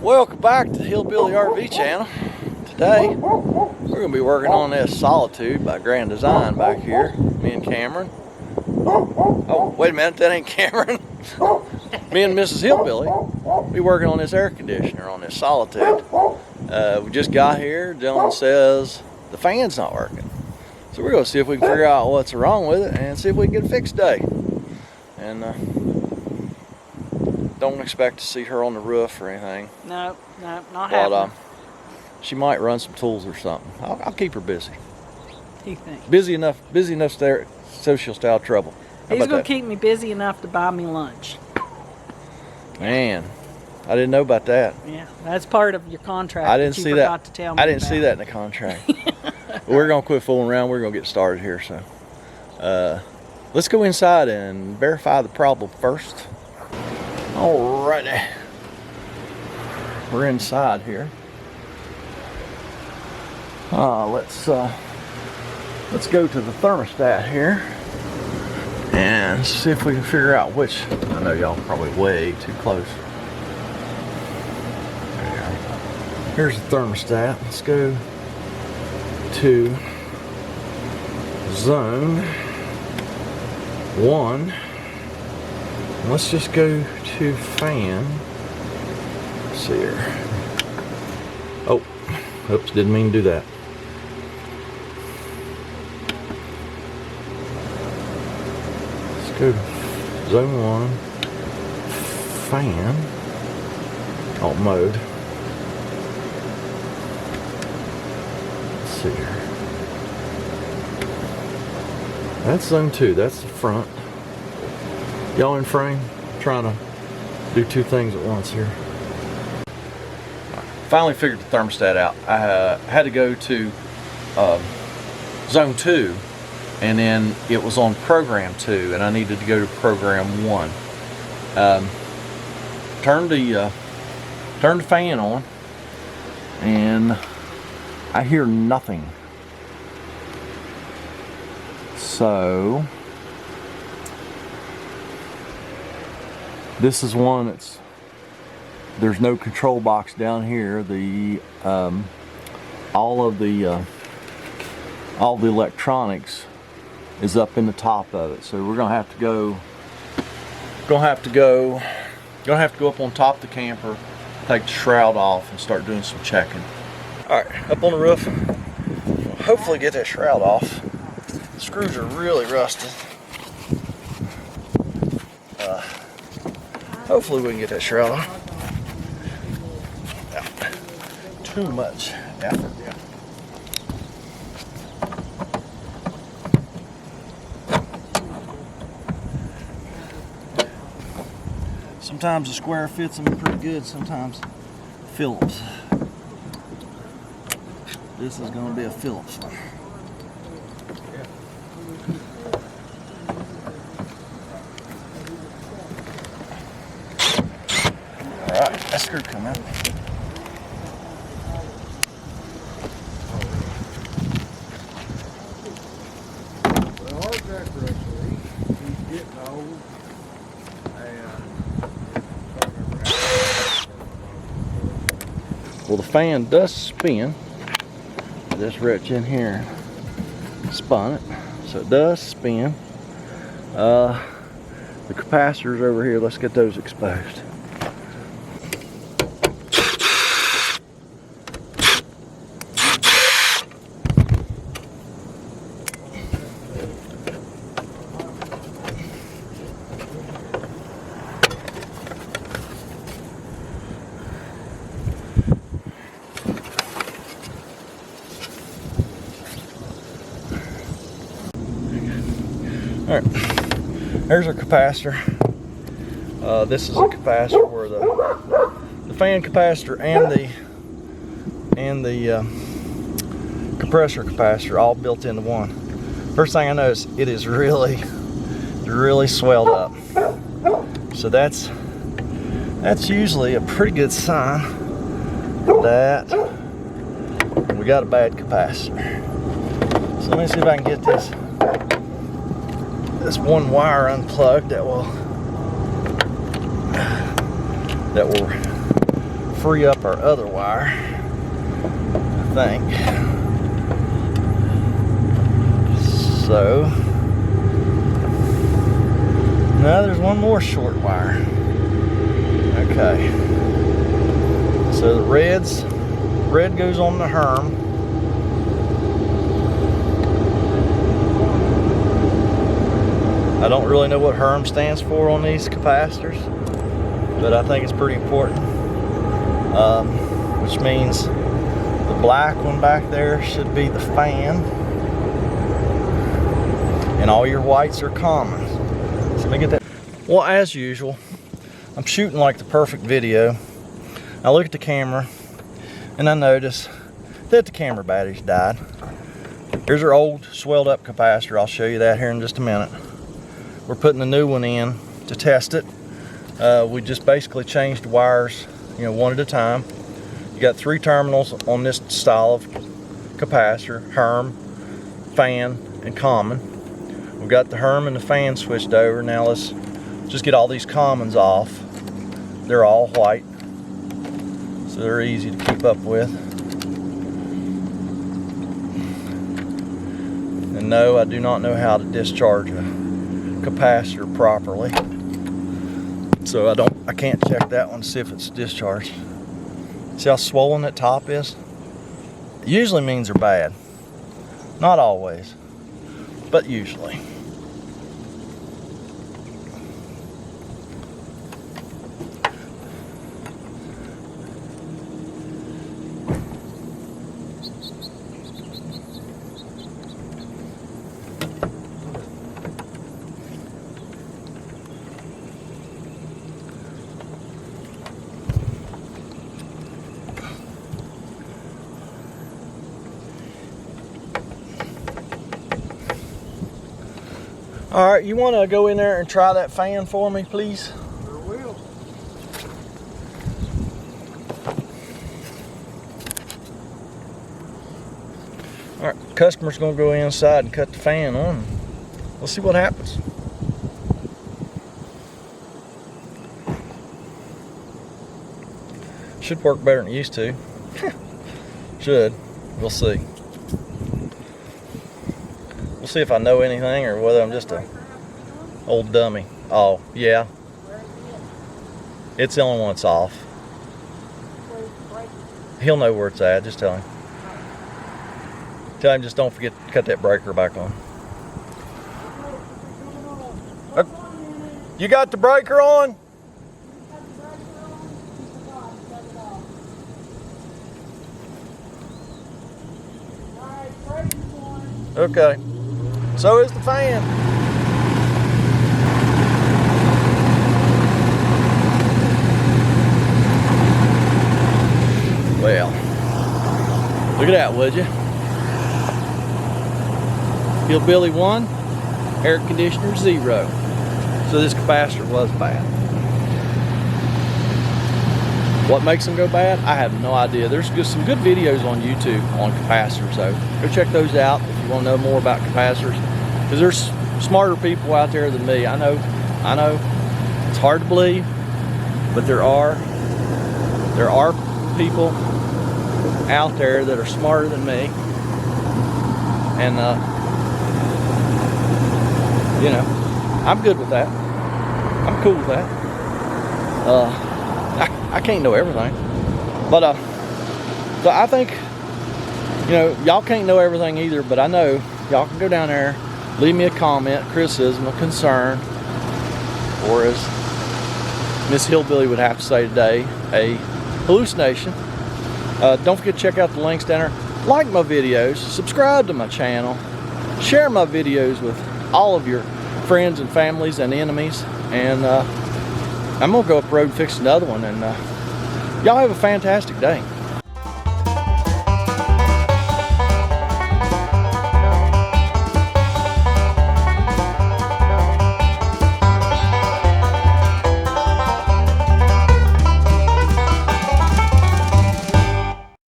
Welcome back to the Hillbilly RV channel. Today we're going to be working on this Solitude by Grand Design back here. Me and Cameron. Oh, wait a minute, that ain't Cameron. Me and Mrs. Hillbilly be working on this air conditioner on this Solitude. We just got here. Dylan says the fan's not working. So we're going to see if we can figure out what's wrong with it and see if we can get it fixed today. And don't expect to see her on the roof or anything. No, not happening. She might run some tools or something. I'll keep her busy. You think? Busy enough social style trouble. He's going to keep me busy enough to buy me lunch. Man, I didn't know about that. Yeah, that's part of your contract. I didn't see that. To tell me I didn't about. see that in the contract. We're going to quit fooling around. We're going to get started here. So let's go inside and verify the problem first. Alrighty, we're inside here. Let's go to the thermostat here and see if we can figure out which. I know y'all probably way too close. There you go. Here's the thermostat. Let's go to zone 1. Let's just go to fan. Let's see here. Oh, oops, didn't mean to do that. Let's go to zone 1, fan, alt mode. Let's see here. That's zone 2, that's the front. Y'all in frame? Trying to do two things at once here. Finally figured the thermostat out. I had to go to zone 2, and then it was on program 2, and I needed to go to program 1. Turned the fan on, and I hear nothing. So this is one that's, there's no control box down here. The all the electronics is up in the top of it. So we're gonna have to go up on top of the camper, take the shroud off, and start doing some checking. All right, up on the roof. Hopefully get that shroud off. The screws are really rusted. Hopefully we can get that shroud on. Yeah. Too much effort. Yeah. Sometimes the square fits them pretty good, sometimes Phillips. This is going to be a Phillips one. Alright, that screw come out. Well, our tractor actually, he's getting old, Well, the fan does spin. This wrench in here spun it, so it does spin. The capacitors over here, let's get those exposed. Alright, there's our capacitor. This is a capacitor where the fan capacitor and the compressor capacitor all built into one. First thing I noticed, it is really swelled up. So that's usually a pretty good sign that we got a bad capacitor. So let me see if I can get this one wire unplugged that will free up our other wire, I think. So, now there's one more short wire. Okay. So the red goes on the Herm. I don't really know what Herm stands for on these capacitors, but I think it's pretty important. Which means the black one back there should be the fan, and all your whites are common. So let me get that. Well, as usual, I'm shooting like the perfect video. I look at the camera and I notice that the camera battery's died. Here's our old swelled up capacitor. I'll show you that here in just a minute. We're putting a new one in to test it. We just basically changed the wires, one at a time. You got 3 terminals on this style of capacitor: Herm, fan, and common. We've got the Herm and the fan switched over. Now let's just get all these commons off. They're all white, so they're easy to keep up with. And no, I do not know how to discharge a capacitor properly, so I can't check that one to see if it's discharged. See how swollen that top is? It usually means they're bad. Not always, but usually. All right, you want to go in there and try that fan for me, please? Sure will. All right, customer's gonna go inside and cut the fan on. We'll see what happens. Should work better than it used to. Should. We'll see. We'll see if I know anything or whether I'm just a old dummy. Oh, yeah. It's the only one that's off. He'll know where it's at. Just tell him. Tell him just don't forget to cut that breaker back on. You got the breaker on? Okay. So is the fan. Well, look at that, would you? Hillbilly 1, air conditioner 0. So this capacitor was bad. What makes them go bad? I have no idea. There's just some good videos on YouTube on capacitors, so go check those out if you want to know more about capacitors. Because there's smarter people out there than me. I know. It's hard to believe, but there are people out there that are smarter than me, and I'm good with that. I'm cool with that. I can't know everything, but so I think y'all can't know everything either. But I know y'all can go down there, leave me a comment, criticism, a concern, or as Miss Hillbilly would have to say today, a hallucination. Don't forget to check out the links down there. Like my videos, subscribe to my channel, share my videos with all of your friends and families and enemies, and I'm gonna go up the road and fix another one, and y'all have a fantastic day.